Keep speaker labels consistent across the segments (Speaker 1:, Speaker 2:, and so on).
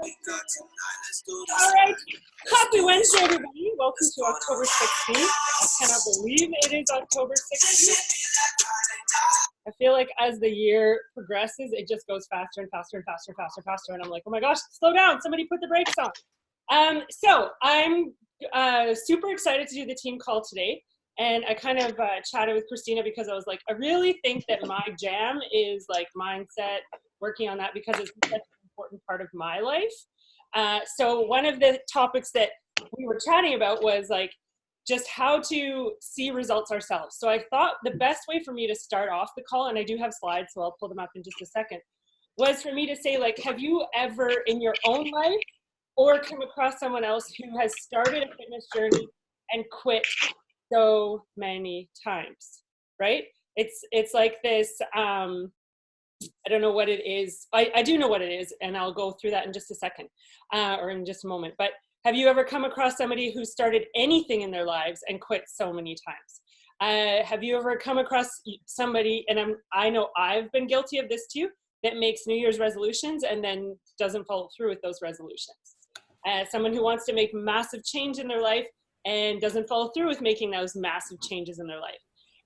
Speaker 1: All right, happy Wednesday, everybody. Welcome to October 16th. I cannot believe it is October 16th. I feel like as the year progresses, it just goes faster and faster and faster and faster and faster. And I'm like, oh my gosh, slow down. Somebody put the brakes on. So I'm super excited to do the team call today. And I kind of chatted with Christina because I was like, I really think that my jam is like mindset, working on that because it's such an important part of my life. So one of the topics that we were chatting about was like just how to see results ourselves. So I thought the best way for me to start off the call, and I do have slides, so I'll pull them up in just a second, was for me to say, like, have you ever in your own life or come across someone else who has started a fitness journey and quit so many times, right? It's like this, I don't know what it is. I do know what it is, and I'll go through that in just a second, or in just a moment. But have you ever come across somebody who started anything in their lives and quit so many times? Have you ever come across somebody, and I know I've been guilty of this too, that makes New Year's resolutions and then doesn't follow through with those resolutions? Someone who wants to make massive change in their life and doesn't follow through with making those massive changes in their life.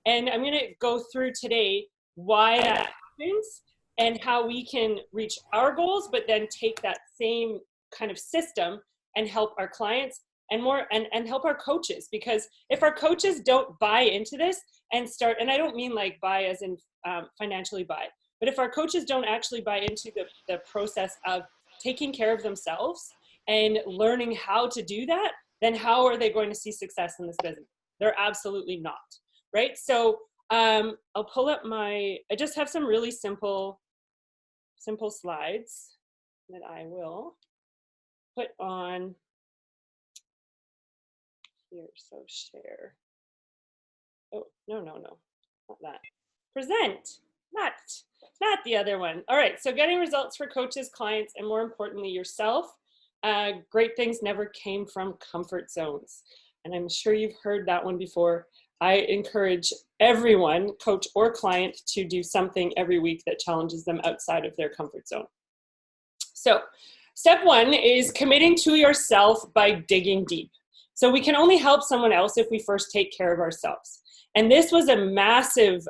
Speaker 1: And I'm going to go through today why that happens and how we can reach our goals, but then take that same kind of system and help our clients and more and help our coaches. Because if our coaches don't buy into this and start, and I don't mean like buy as in financially buy, but if our coaches don't actually buy into the process of taking care of themselves and learning how to do that, then how are they going to see success in this business? They're absolutely not, right? So I'll pull up I just have some really simple slides that I will put on here. So share. Oh, no, not that. Present, not the other one. All right, so getting results for coaches, clients, and more importantly, yourself. Great things never came from comfort zones. And I'm sure you've heard that one before. I encourage everyone, coach or client, to do something every week that challenges them outside of their comfort zone. So step one is committing to yourself by digging deep. So we can only help someone else if we first take care of ourselves. And this was a massive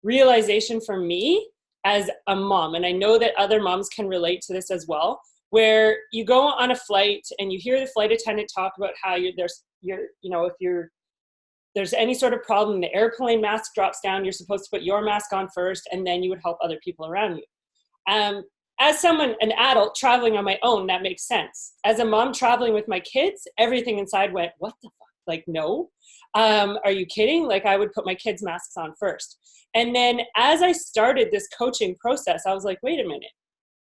Speaker 1: realization for me as a mom. And I know that other moms can relate to this as well, where you go on a flight and you hear the flight attendant talk about how if there's any sort of problem, the airplane mask drops down, you're supposed to put your mask on first, and then you would help other people around you. As an adult traveling on my own, that makes sense. As a mom traveling with my kids, everything inside went, what the fuck? Like, no. Are you kidding? Like, I would put my kids' masks on first. And then as I started this coaching process, I was like, wait a minute.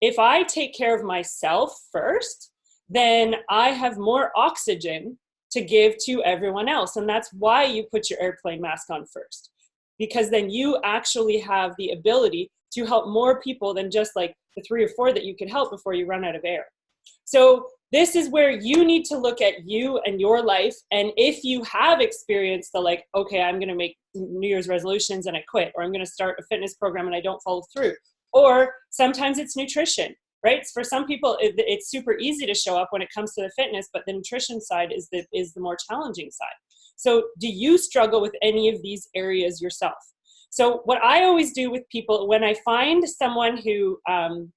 Speaker 1: If I take care of myself first, then I have more oxygen to give to everyone else. And that's why you put your airplane mask on first, because then you actually have the ability to help more people than just like the 3 or 4 that you could help before you run out of air. So this is where you need to look at you and your life. And if you have experienced the like, okay, I'm going to make New Year's resolutions and I quit, or I'm going to start a fitness program and I don't follow through, or sometimes it's nutrition, right? For some people, it's super easy to show up when it comes to the fitness, but the nutrition side is the more challenging side. So do you struggle with any of these areas yourself? So what I always do with people, when I find someone who, and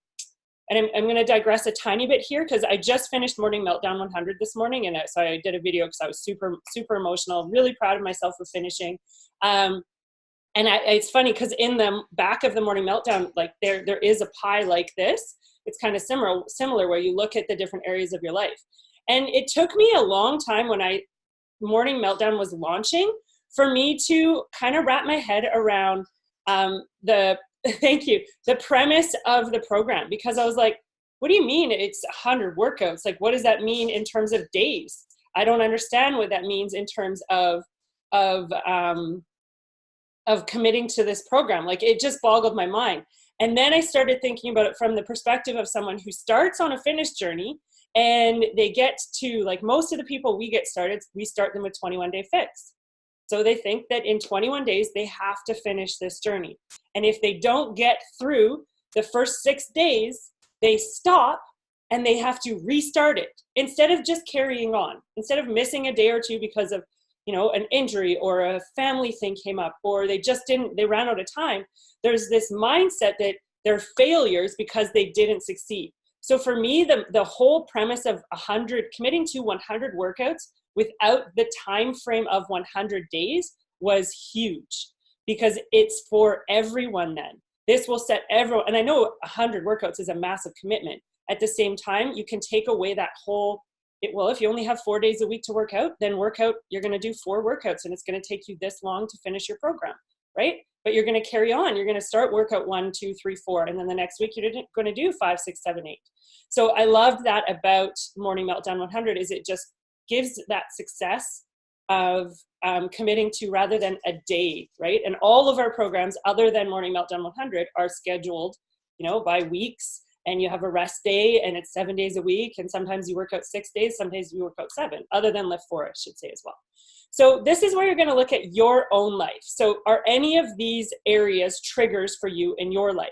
Speaker 1: I'm going to digress a tiny bit here because I just finished Morning Meltdown 100 this morning. And so I did a video because I was super, super emotional, really proud of myself for finishing. And it's funny because in the back of the Morning Meltdown, like there is a pie like this. It's kind of similar where you look at the different areas of your life. And it took me a long time when Morning Meltdown was launching for me to kind of wrap my head around the premise of the program, because I was like, what do you mean it's 100 workouts? Like, what does that mean in terms of days? I don't understand what that means in terms of committing to this program. Like, it just boggled my mind. And then I started thinking about it from the perspective of someone who starts on a fitness journey and they get to, like most of the people we get started, we start them with 21-day fix. So they think that in 21 days, they have to finish this journey. And if they don't get through the first 6 days, they stop and they have to restart it instead of just carrying on, instead of missing a day or two because of, an injury or a family thing came up, or they ran out of time. There's this mindset that they're failures because they didn't succeed. So for me, the whole premise of committing to 100 workouts without the time frame of 100 days was huge, because it's for everyone then. This will set everyone, and I know 100 workouts is a massive commitment. At the same time, you can take away that whole, if you only have 4 days a week to work out, then you're going to do 4 workouts, and it's going to take you this long to finish your program, right? But you're going to carry on. You're going to start workout 1, 2, 3, 4, and then the next week you're going to do 5, 6, 7, 8. So I loved that about Morning Meltdown 100, is it just gives that success of committing to rather than a day, right? And all of our programs other than Morning Meltdown 100 are scheduled, by weeks, and you have a rest day, and it's 7 days a week, and sometimes you work out 6 days, sometimes you work out 7, other than lift 4, I should say as well. So this is where you're going to look at your own life. So are any of these areas triggers for you in your life?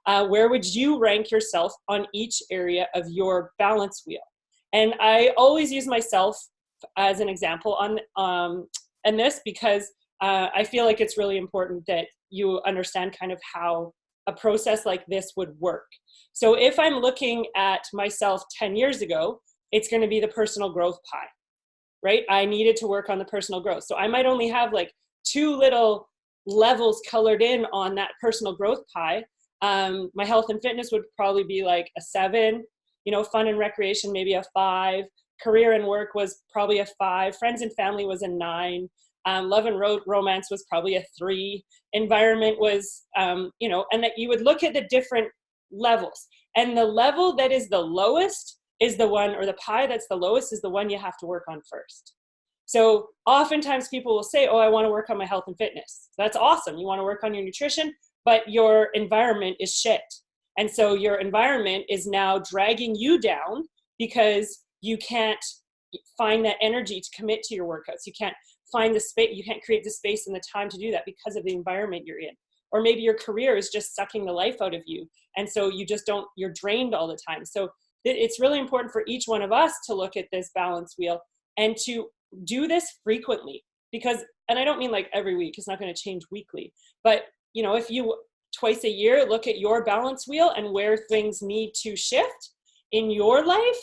Speaker 1: Where would you rank yourself on each area of your balance wheel? And I always use myself as an example on this, because I feel like it's really important that you understand kind of how a process like this would work. So if I'm looking at myself 10 years ago, it's going to be the personal growth pie, right? I needed to work on the personal growth. So I might only have like 2 little levels colored in on that personal growth pie. My health and fitness would probably be like a 7, fun and recreation, maybe a 5, career and work was probably a 5, friends and family was a 9, love and romance was probably a 3, environment was, and that you would look at the different levels, and the level that is the lowest is the one, or the pie that's the lowest is the one you have to work on first. So oftentimes people will say, oh, I want to work on my health and fitness. That's awesome. You want to work on your nutrition, but your environment is shit. And so your environment is now dragging you down because you can't find that energy to commit to your workouts. You can't find the space, you can't create the space and the time to do that because of the environment you're in. Or maybe your career is just sucking the life out of you. And so you're drained all the time. So it's really important for each one of us to look at this balance wheel and to do this frequently, because, and I don't mean like every week, it's not going to change weekly, but if you twice a year look at your balance wheel and where things need to shift in your life,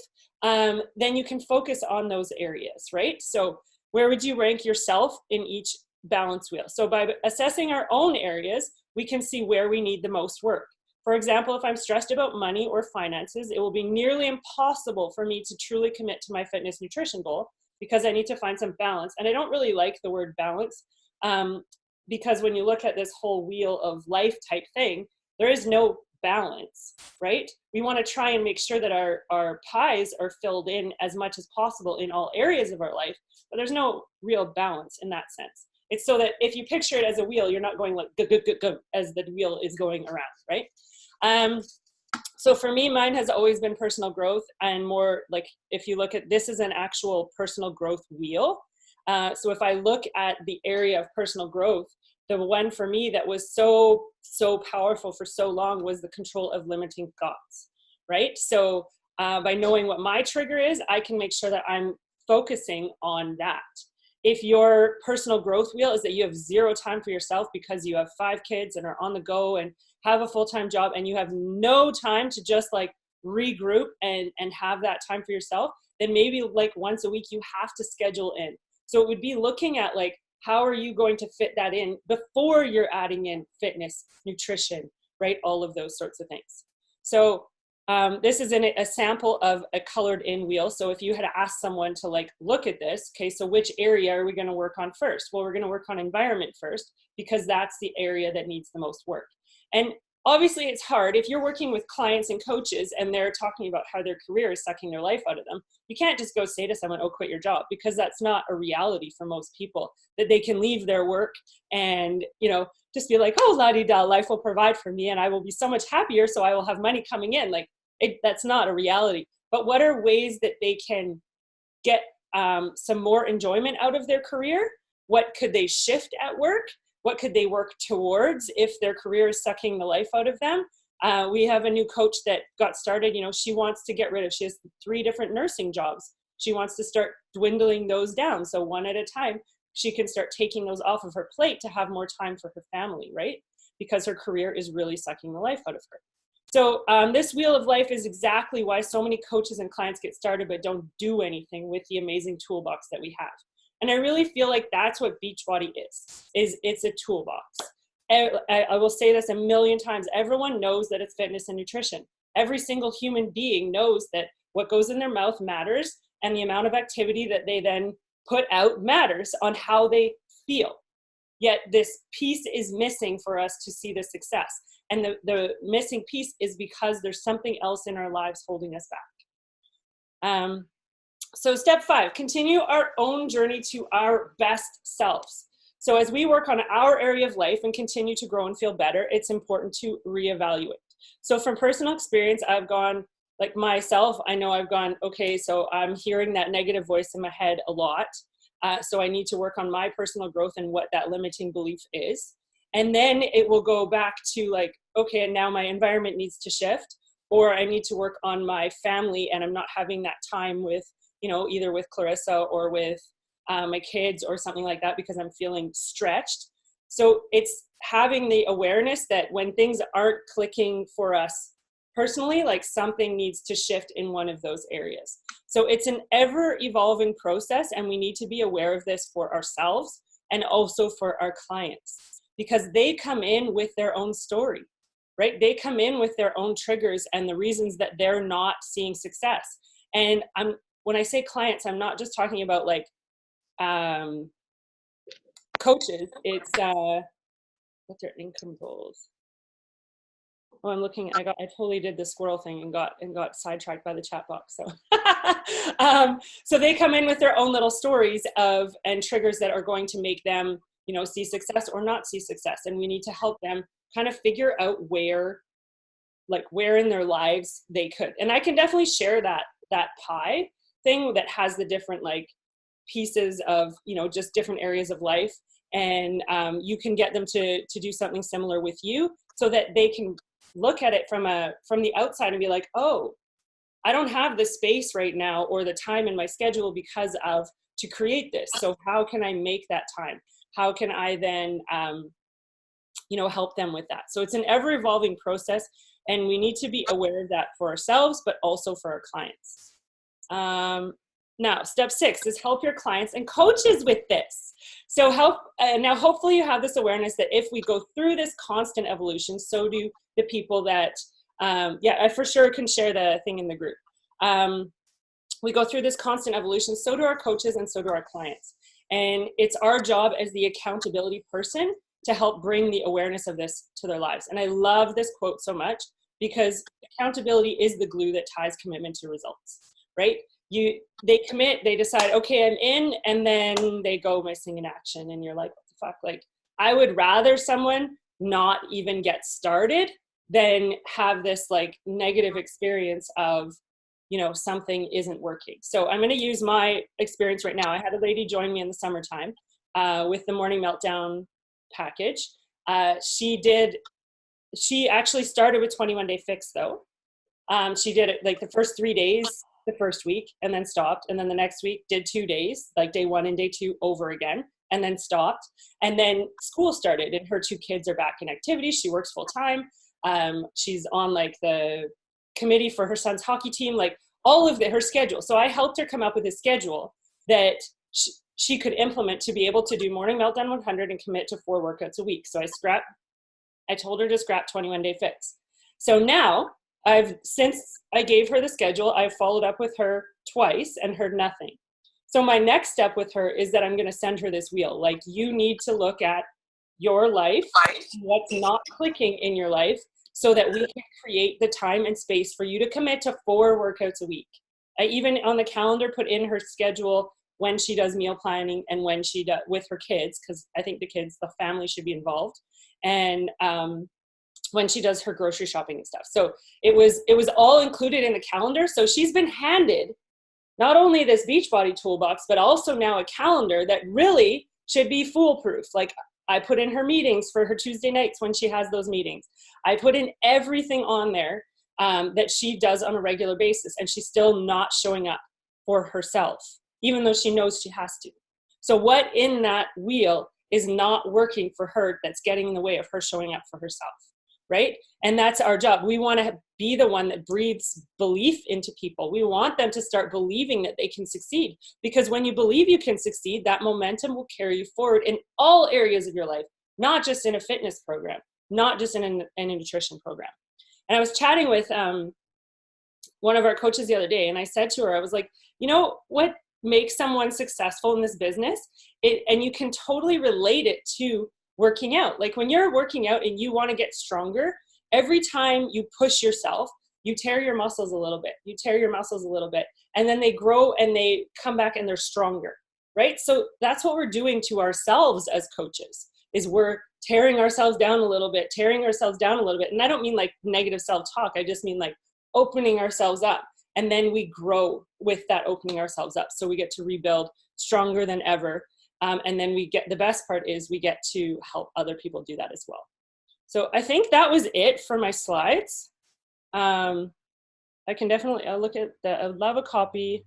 Speaker 1: then you can focus on those areas, right? So where would you rank yourself in each balance wheel? So by assessing our own areas, we can see where we need the most work. For example, if I'm stressed about money or finances, it will be nearly impossible for me to truly commit to my fitness nutrition goal because I need to find some balance. And I don't really like the word balance because when you look at this whole wheel of life type thing, there is no balance, right? We want to try and make sure that our pies are filled in as much as possible in all areas of our life, but there's no real balance in that sense. It's so that if you picture it as a wheel, you're not going like go as the wheel is going around, right? So for me, mine has always been personal growth, and more like if you look at this is an actual personal growth wheel. So if I look at the area of personal growth, the one for me that was so powerful for so long was the control of limiting thoughts, right? So by knowing what my trigger is, I can make sure that I'm focusing on that. If your personal growth wheel is that you have 0 time for yourself because you have 5 kids and are on the go and have a full-time job and you have no time to just like regroup and have that time for yourself, then maybe like once a week you have to schedule in. So it would be looking at like, how are you going to fit that in before you're adding in fitness, nutrition, right? All of those sorts of things. So this is a sample of a colored in wheel. So if you had asked someone to like look at this, okay, so which area are we going to work on first? Well, we're going to work on environment first because that's the area that needs the most work. And obviously it's hard if you're working with clients and coaches and they're talking about how their career is sucking their life out of them. You can't just go say to someone, oh, quit your job, because that's not a reality for most people, that they can leave their work and, just be like, oh, la-di-da, life will provide for me and I will be so much happier. So I will have money coming in. Like that's not a reality. But what are ways that they can get some more enjoyment out of their career? What could they shift at work? What could they work towards if their career is sucking the life out of them? We have a new coach that got started. You know, she wants to get rid of, she has 3 different nursing jobs. She wants to start dwindling those down. So one at a time, she can start taking those off of her plate to have more time for her family, right? Because her career is really sucking the life out of her. So this wheel of life is exactly why so many coaches and clients get started but don't do anything with the amazing toolbox that we have. And I really feel like that's what Beachbody is it's a toolbox. I will say this a million times. Everyone knows that it's fitness and nutrition. Every single human being knows that what goes in their mouth matters, and the amount of activity that they then put out matters on how they feel. Yet this piece is missing for us to see the success. And the missing piece is because there's something else in our lives holding us back. So step 5, continue our own journey to our best selves. So as we work on our area of life and continue to grow and feel better, it's important to reevaluate. So from personal experience, I've gone, like myself, I know I've gone, okay, so I'm hearing that negative voice in my head a lot. So I need to work on my personal growth and what that limiting belief is. And then it will go back to like, okay, and now my environment needs to shift, or I need to work on my family and I'm not having that time with, you know, either with Clarissa or with my kids or something like that because I'm feeling stretched. So it's having the awareness that when things aren't clicking for us personally, like something needs to shift in one of those areas. So it's an ever evolving process, and we need to be aware of this for ourselves and also for our clients, because they come in with their own story, right? They come in with their own triggers and the reasons that they're not seeing success. And when I say clients, I'm not just talking about like coaches. It's what's their income goals? Oh, I'm looking. I totally did the squirrel thing and got sidetracked by the chat box. So, so they come in with their own little stories and triggers that are going to make them, you know, see success or not see success, and we need to help them kind of figure out where in their lives they could. And I can definitely share that pie thing that has the different like pieces of, you know, just different areas of life, and you can get them to do something similar with you so that they can look at it from the outside and be like, oh, I don't have the space right now or the time in my schedule because of to create this. So how can I make that time? How can I then, you know, help them with that? So it's an ever evolving process, and we need to be aware of that for ourselves, but also for our clients. Now, step 6 is help your clients and coaches with this. So now hopefully you have this awareness that if we go through this constant evolution, so do the people that, yeah, I for sure can share the thing in the group. We go through this constant evolution, so do our coaches and so do our clients. And it's our job as the accountability person to help bring the awareness of this to their lives. And I love this quote so much because accountability is the glue that ties commitment to results, right? They commit, they decide, okay, I'm in, and then they go missing in action. And you're like, what the fuck? Like, I would rather someone not even get started than have this like negative experience of, you know, something isn't working. So I'm going to use my experience right now. I had a lady join me in the summertime with the Morning Meltdown package. She actually started with 21 Day Fix though. She did it like the first 3 days, the first week, and then stopped. And then the next week did 2 days, like day 1 and day 2 over again, and then stopped. And then school started and her 2 kids are back in activities. She works full time. She's on like the committee for her son's hockey team, like all of her schedule. So I helped her come up with a schedule that she could implement to be able to do Morning Meltdown 100 and commit to 4 workouts a week. So I told her to scrap 21 Day Fix. So now since I gave her the schedule, I've followed up with her twice and heard nothing. So my next step with her is that I'm going to send her this wheel. Like, you need to look at your life, what's not clicking in your life, so that we can create the time and space for you to commit to 4 workouts a week. I even on the calendar put in her schedule when she does meal planning and when she does with her kids, because I think the family should be involved. And when she does her grocery shopping and stuff. So it was all included in the calendar. So she's been handed not only this Beachbody toolbox, but also now a calendar that really should be foolproof. Like, I put in her meetings for her Tuesday nights when she has those meetings. I put in everything on there that she does on a regular basis, and she's still not showing up for herself, even though she knows she has to. So what in that wheel is not working for her that's getting in the way of her showing up for herself, right? And that's our job. We want to be the one that breathes belief into people. We want them to start believing that they can succeed, because when you believe you can succeed, that momentum will carry you forward in all areas of your life, not just in a fitness program, not just in a nutrition program. And I was chatting with one of our coaches the other day, and I said to her, I was like, you know what makes someone successful in this business? And you can totally relate it to working out. Like when you're working out and you want to get stronger, every time you push yourself, you tear your muscles a little bit, and then they grow and they come back and they're stronger, right? So that's what we're doing to ourselves as coaches, is we're tearing ourselves down a little bit. And I don't mean like negative self-talk. I just mean like opening ourselves up. And then we grow with that opening ourselves up. So we get to rebuild stronger than ever. And then the best part is we get to help other people do that as well. So I think that was it for my slides. I can definitely, I'll look at that. I would love a copy.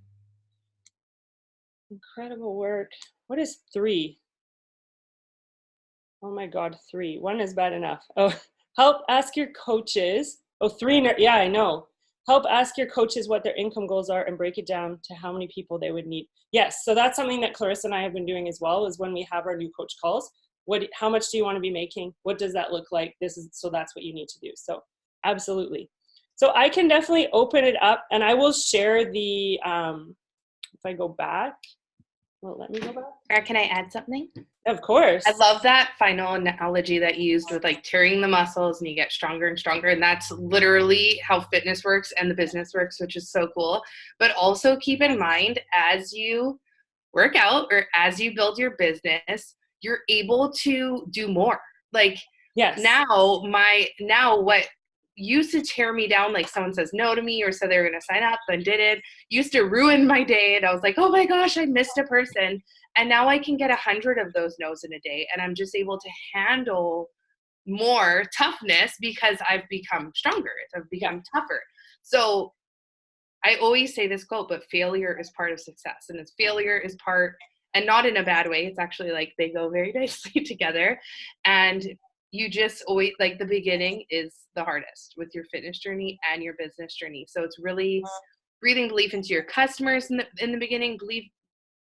Speaker 1: Incredible work. What is 3? Oh my God, 3. 1 is bad enough. Oh, help ask your coaches. Oh, 3, yeah, I know. Help ask your coaches what their income goals are and break it down to how many people they would need. Yes, so that's something that Clarissa and I have been doing as well, is when we have our new coach calls. How much do you want to be making? What does that look like? So that's what you need to do. So absolutely. So I can definitely open it up, and I will share the, if I go back, well, let me go back.
Speaker 2: Or can I add something?
Speaker 1: Of course.
Speaker 2: I love that final analogy that you used with like tearing the muscles and you get stronger and stronger. And that's literally how fitness works and the business works, which is so cool. But also keep in mind, as you work out or as you build your business, you're able to do more. Like,
Speaker 1: yes.
Speaker 2: Now what used to tear me down, like someone says no to me or said they were going to sign up and did it, used to ruin my day. And I was like, oh my gosh, I missed a person. And now I can get 100 of those no's in a day. And I'm just able to handle more toughness because I've become stronger. I've become tougher. So I always say this quote, but failure is part of success. And failure is part, and not in a bad way. It's actually like they go very nicely together. And you just always, like, the beginning is the hardest with your fitness journey and your business journey. So it's really breathing belief into your customers in the beginning,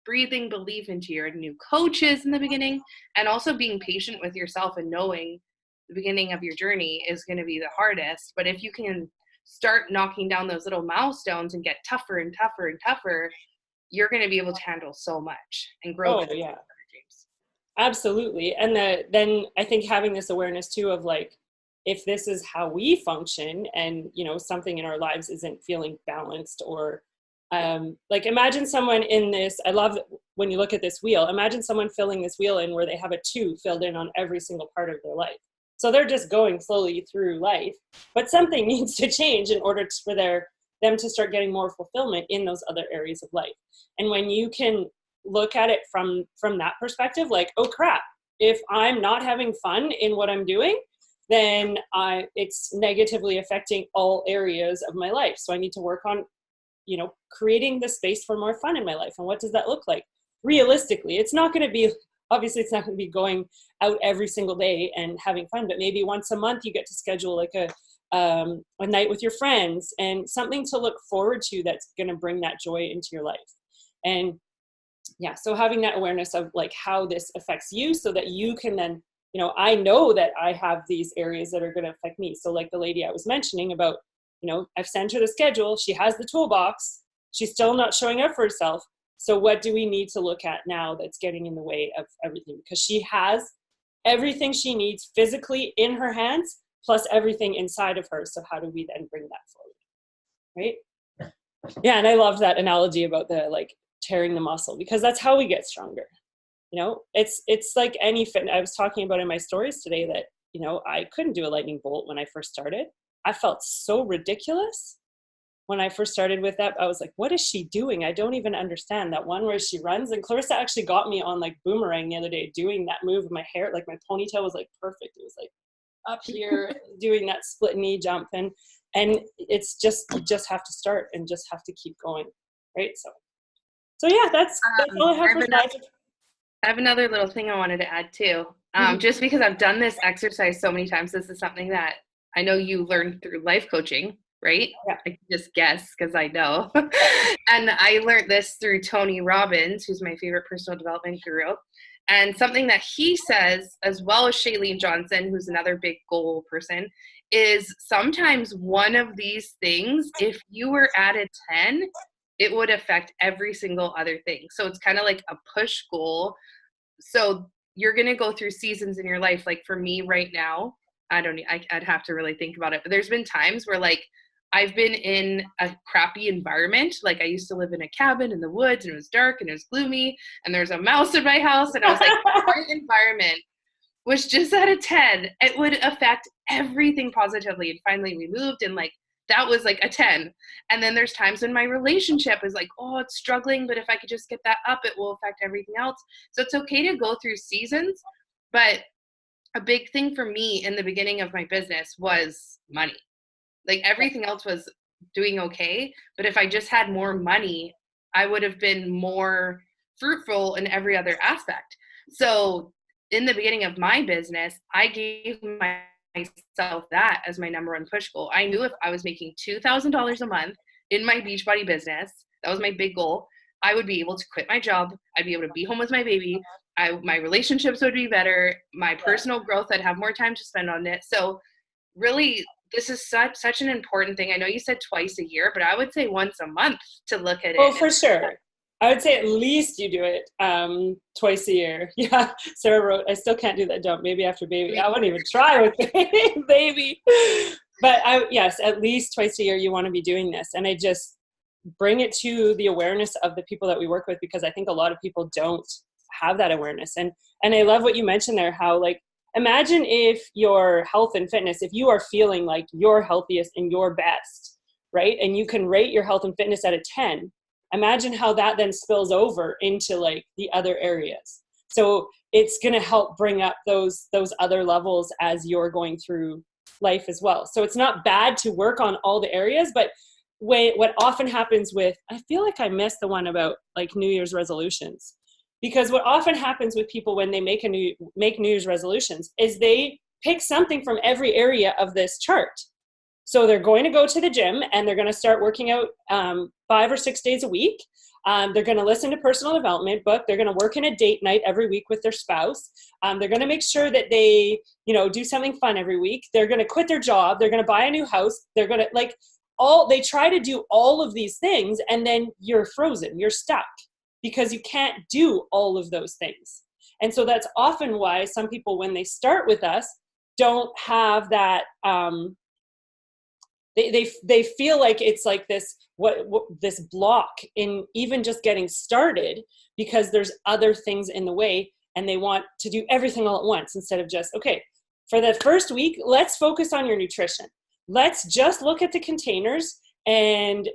Speaker 2: breathing belief into your new coaches in the beginning, and also being patient with yourself and knowing the beginning of your journey is going to be the hardest. But if you can start knocking down those little milestones and get tougher and tougher and tougher, you're going to be able to handle so much and grow.
Speaker 1: Oh, yeah. Absolutely. And then I think having this awareness too of like, if this is how we function and, you know, something in our lives isn't feeling balanced, or like imagine someone in this, I love when you look at this wheel, imagine someone filling this wheel in where they have a 2 filled in on every single part of their life. So they're just going slowly through life, but something needs to change in order for them to start getting more fulfillment in those other areas of life. And when you can look at it from that perspective, like, oh crap, if I'm not having fun in what I'm doing, then it's negatively affecting all areas of my life. So I need to work on, you know, creating the space for more fun in my life. And what does that look like? Realistically, it's not going to be, obviously it's not going to be going out every single day and having fun, but maybe once a month you get to schedule like a night with your friends and something to look forward to that's going to bring that joy into your life. And yeah, so having that awareness of like how this affects you so that you can then, you know, I know that I have these areas that are going to affect me. So like the lady I was mentioning about, you know, I've sent her the schedule. She has the toolbox. She's still not showing up for herself. So what do we need to look at now that's getting in the way of everything? Because she has everything she needs physically in her hands, plus everything inside of her. So how do we then bring that forward? Right? Yeah. And I love that analogy about the like tearing the muscle, because that's how we get stronger. You know, it's like any fit. I was talking about in my stories today that, you know, I couldn't do a lightning bolt when I first started. I felt so ridiculous. when I first started with that, I was like, what is she doing? I don't even understand that one where she runs. And Clarissa actually got me on like Boomerang the other day doing that move. My hair, like my ponytail was like perfect. It was like up here doing that split knee jump. And it's just, you just have to start and just have to keep going. Right. So yeah, that's all I have for slides.
Speaker 2: I have another little thing I wanted to add too. Just because I've done this exercise so many times, this is something that I know you learned through life coaching, right?
Speaker 1: Yeah.
Speaker 2: I can just guess because I know. And I learned this through Tony Robbins, who's my favorite personal development guru. And something that he says, as well as Shailene Johnson, who's another big goal person, is sometimes one of these things, if you were at a 10, it would affect every single other thing. So it's kind of like a push goal. So you're going to go through seasons in your life. Like for me right now, I'd have to really think about it. But there's been times where like I've been in a crappy environment. Like I used to live in a cabin in the woods and it was dark and it was gloomy and there's a mouse in my house. And I was like, my environment was just at a 10. It would affect everything positively. And finally we moved and like, that was like a 10. And then there's times when my relationship is like, oh, it's struggling, but if I could just get that up, it will affect everything else. So it's okay to go through seasons. But a big thing for me in the beginning of my business was money. Like everything else was doing okay. But if I just had more money, I would have been more fruitful in every other aspect. So in the beginning of my business, I gave myself that as my number one push goal. I knew if I was making $2,000 a month in my Beachbody business, that was my big goal, I would be able to quit my job. I'd be able to be home with my baby. My relationships would be better. My personal growth, I'd have more time to spend on it. So really, this is such an important thing. I know you said twice a year, but I would say once a month to look at it.
Speaker 1: Oh, for sure. I would say at least you do it twice a year. Yeah, Sarah wrote, I still can't do that jump. Maybe after baby. I wouldn't even try with baby. But yes, at least twice a year you want to be doing this. And I just bring it to the awareness of the people that we work with, because I think a lot of people don't have that awareness. And I love what you mentioned there, how like, imagine if your health and fitness, if you are feeling like your healthiest and your best, right? And you can rate your health and fitness at a 10. Imagine how that then spills over into like the other areas. So it's going to help bring up those other levels as you're going through life as well. So it's not bad to work on all the areas, but what often happens with, I feel like I missed the one about like New Year's resolutions, because what often happens with people when they make New Year's resolutions is they pick something from every area of this chart. So they're going to go to the gym and they're going to start working out 5 or 6 days a week. They're going to listen to personal development book. They're going to work in a date night every week with their spouse. They're going to make sure that they, do something fun every week. They're going to quit their job. They're going to buy a new house. They're going to they try to do all of these things, and then you're frozen. You're stuck because you can't do all of those things. And so that's often why some people, when they start with us, don't have that, they feel like it's like this this block in even just getting started, because there's other things in the way and they want to do everything all at once instead of just, okay, for the first week, let's focus on your nutrition. Let's just look at the containers and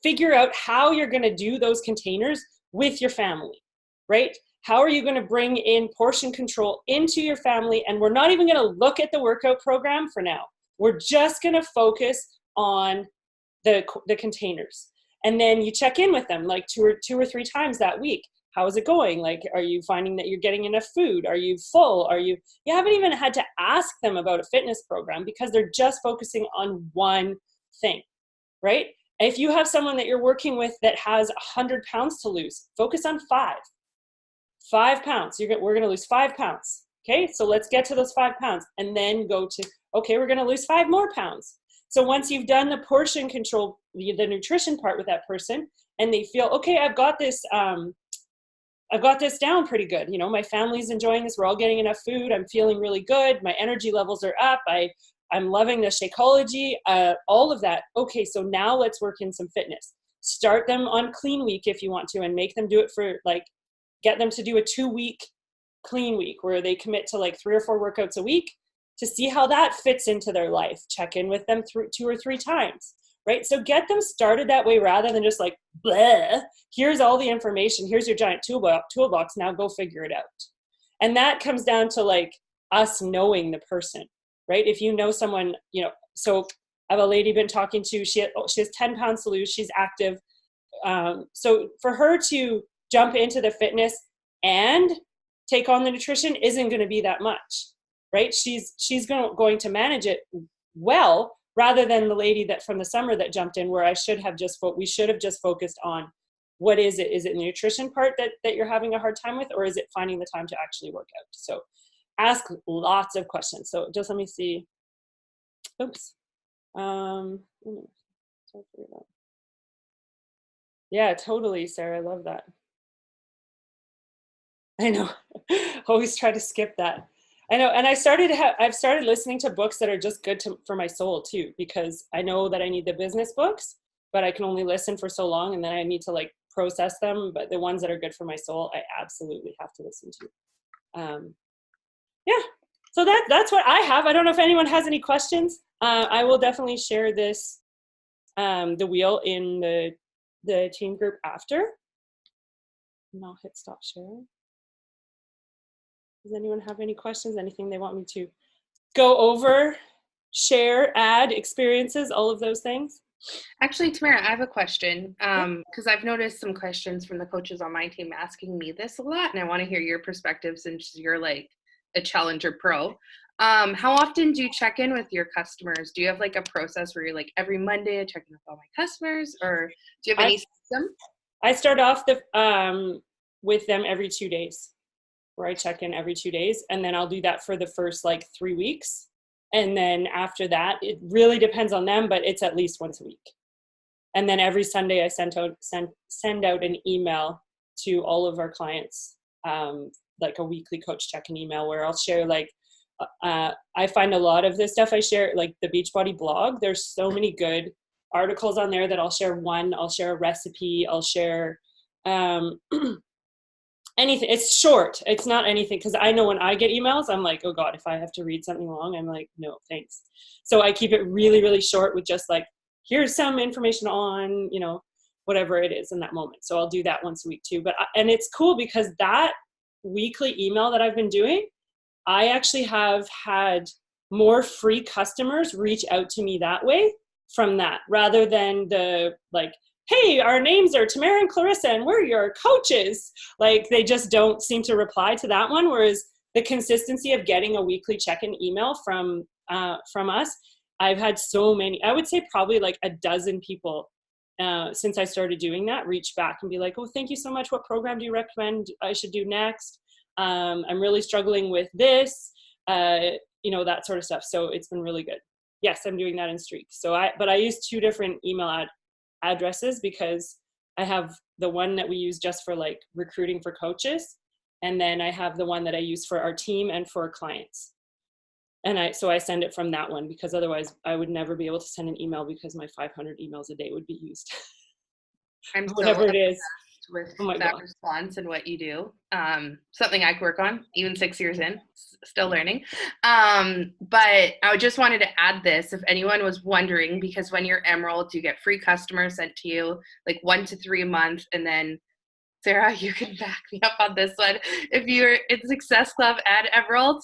Speaker 1: figure out how you're going to do those containers with your family, right? How are you going to bring in portion control into your family? And we're not even going to look at the workout program for now. We're just going to focus on the containers. And then you check in with them like two or three times that week. How is it going? Like, are you finding that you're getting enough food? Are you full? You haven't even had to ask them about a fitness program because they're just focusing on one thing, right? If you have someone that you're working with that has 100 pounds to lose, focus on 5 pounds. We're going to lose 5 pounds. Okay. So let's get to those 5 pounds and then go to, okay, we're going to lose 5 more pounds. So once you've done the portion control, the nutrition part with that person, and they feel, okay, I've got this down pretty good. My family's enjoying this. We're all getting enough food. I'm feeling really good. My energy levels are up. I'm loving the Shakeology, all of that. Okay, so now let's work in some fitness. Start them on clean week if you want to, and make them do it for get them to do a 2-week clean week where they commit to 3 or 4 workouts a week to see how that fits into their life. Check in with them 2 or 3 times. right? So get them started that way rather than just like, bleh, here's all the information. Here's your giant toolbox. Now go figure it out. And that comes down to like us knowing the person, right? If you know someone, you know, so I have a lady been talking to, she has 10 pounds to lose. She's active. So for her to jump into the fitness and take on the nutrition isn't going to be that much, right? She's going to manage it well, rather than the lady that from the summer that jumped in, where we should have just focused on what is it? Is it the nutrition part that you're having a hard time with, or is it finding the time to actually work out? So ask lots of questions. So just let me see. Oops. Yeah, totally, Sarah. I love that. I know. Always try to skip that. I know. And I've started listening to books that are just good for my soul too, because I know that I need the business books, but I can only listen for so long, and then I need to like process them. But the ones that are good for my soul, I absolutely have to listen to. Yeah. So that's what I have. I don't know if anyone has any questions. I will definitely share this, the wheel in the team group after. And I'll hit stop sharing. Does anyone have any questions? Anything they want me to go over, share, add, experiences, all of those things?
Speaker 2: Actually, Tamara, I have a question, because I've noticed some questions from the coaches on my team asking me this a lot, and I want to hear your perspective since you're like a challenger pro. How often do you check in with your customers? Do you have like a process where you're like every Monday I check in with all my customers, or do you have any system?
Speaker 1: I start off with them every 2 days, where I check in every 2 days, and then I'll do that for the first like 3 weeks. And then after that, it really depends on them, but it's at least once a week. And then every Sunday I send out an email to all of our clients, like a weekly coach check-in email, where I'll share like, I find a lot of this stuff I share, like the Beachbody blog, there's so many good articles on there that I'll share I'll share a recipe, I'll share anything. It's short. It's not anything, because I know when I get emails, I'm like, oh God, if I have to read something long, I'm like, no, thanks. So I keep it really, really short with just like, here's some information on, you know, whatever it is in that moment. So I'll do that once a week too. And it's cool because that weekly email that I've been doing, I actually have had more free customers reach out to me that way from that, rather than the like, hey, our names are Tamara and Clarissa and we're your coaches. Like they just don't seem to reply to that one. Whereas the consistency of getting a weekly check-in email from us, I've had so many, I would say probably like a dozen people since I started doing that, reach back and be like, oh, thank you so much. What program do you recommend I should do next? I'm really struggling with this, you know, that sort of stuff. So it's been really good. Yes, I'm doing that in streaks. But I use 2 different email addresses, because I have the one that we use just for like recruiting for coaches. And then I have the one that I use for our team and for clients. And so I send it from that one, because otherwise I would never be able to send an email, because my 500 emails a day would be used.
Speaker 2: I'm
Speaker 1: whatever it is.
Speaker 2: With
Speaker 1: that
Speaker 2: God. Response and what you do. Something I could work on, even 6 years in, still learning. But I just wanted to add this, if anyone was wondering, because when you're Emerald, you get free customers sent to you, like 1 to 3 a month. And then Sarah, you can back me up on this one. If you're in Success Club and Emerald,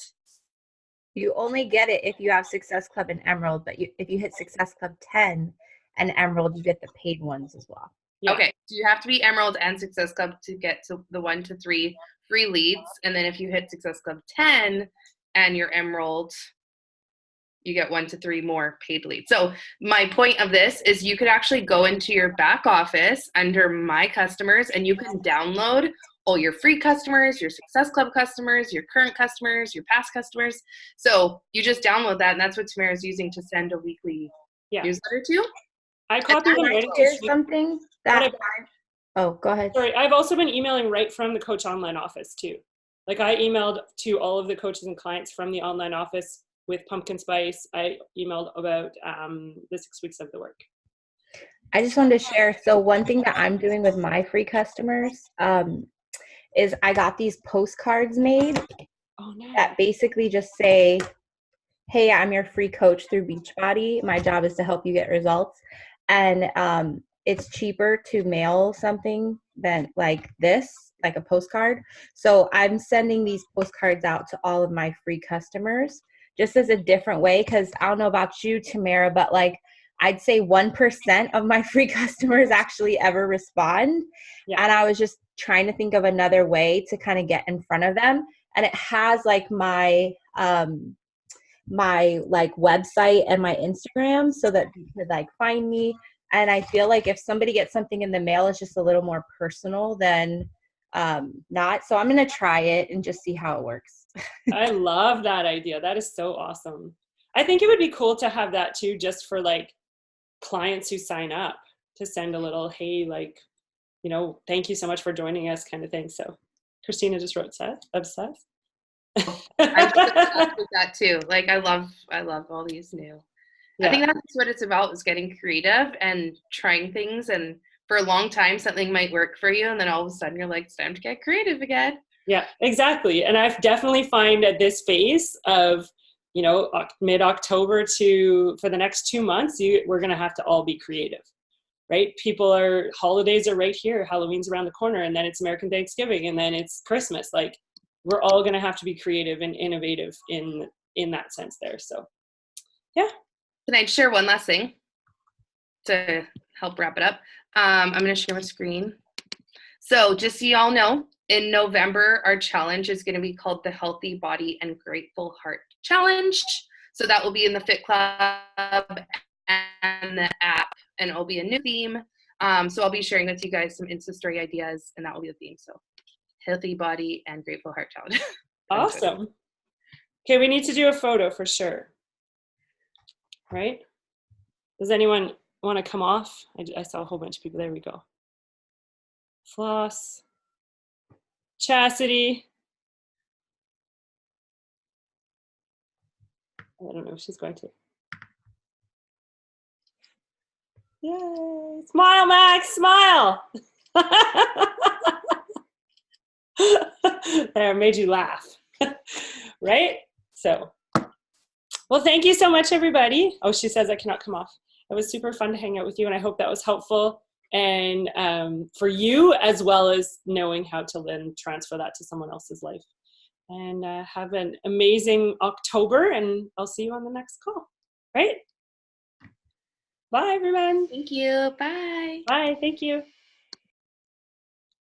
Speaker 3: you only get it if you have Success Club and Emerald, but if you hit Success Club 10 and Emerald, you get the paid ones as well.
Speaker 1: Yeah.
Speaker 2: Okay, so you have to be Emerald and Success Club to get to the 1 to 3 free leads. And then if you hit Success Club 10 and you're Emerald, you get 1 to 3 more paid leads. So my point of this is you could actually go into your back office under My Customers, and you can download all your free customers, your Success Club customers, your current customers, your past customers. So you just download that, and that's what Tamara's using to send a weekly newsletter to.
Speaker 1: I copy them right
Speaker 3: into something that oh, go ahead.
Speaker 1: Sorry, I've also been emailing right from the Coach Online office too. Like I emailed to all of the coaches and clients from the online office with pumpkin spice. I emailed about the 6 weeks of the work.
Speaker 3: I just wanted to share. So one thing that I'm doing with my free customers is I got these postcards made that basically just say, hey, I'm your free coach through Beachbody. My job is to help you get results. and it's cheaper to mail something than like this, like a postcard. So I'm sending these postcards out to all of my free customers just as a different way, because I don't know about you, Tamara, but like I'd say 1% of my free customers actually ever respond.
Speaker 1: Yeah.
Speaker 3: And I was just trying to think of another way to kind of get in front of them. And it has like my like website and my Instagram so that you could like find me. And I feel like if somebody gets something in the mail, it's just a little more personal than not. So I'm going to try it and just see how it works.
Speaker 1: I love that idea. That is so awesome. I think it would be cool to have that too, just for like clients who sign up, to send a little, hey, like, you know, thank you so much for joining us kind of thing. So Christina just wrote obsessed.
Speaker 2: I'm obsessed with that too. Like I love all these new.
Speaker 1: Yeah.
Speaker 2: I think that's what it's about, is getting creative and trying things. And for a long time, something might work for you, and then all of a sudden you're like, it's time to get creative again.
Speaker 1: Yeah, exactly. And I've definitely find at this phase of, you know, mid-October for the next 2 months, we're going to have to all be creative, right? Holidays are right here. Halloween's around the corner, and then it's American Thanksgiving, and then it's Christmas. Like, we're all going to have to be creative and innovative in that sense there. So, yeah.
Speaker 2: Can I share one last thing to help wrap it up? I'm going to share my screen. So just so you all know, in November, our challenge is going to be called the Healthy Body and Grateful Heart Challenge. So that will be in the Fit Club and the app, and it'll be a new theme. So I'll be sharing with you guys some Insta story ideas, and that will be the theme. So Healthy Body and Grateful Heart Challenge.
Speaker 1: Awesome. Okay, we need to do a photo for sure. Right? Does anyone want to come off? I saw a whole bunch of people. There we go. Floss. Chastity. I don't know if she's going to. Yay. Smile, Max, smile. There, made you laugh. Right? So, well, thank you so much, everybody. Oh, she says I cannot come off. It was super fun to hang out with you, and I hope that was helpful. And for you, as well as knowing how to then transfer that to someone else's life. And have an amazing October, and I'll see you on the next call. Right? Bye, everyone.
Speaker 2: Thank you. Bye.
Speaker 1: Bye. Thank you.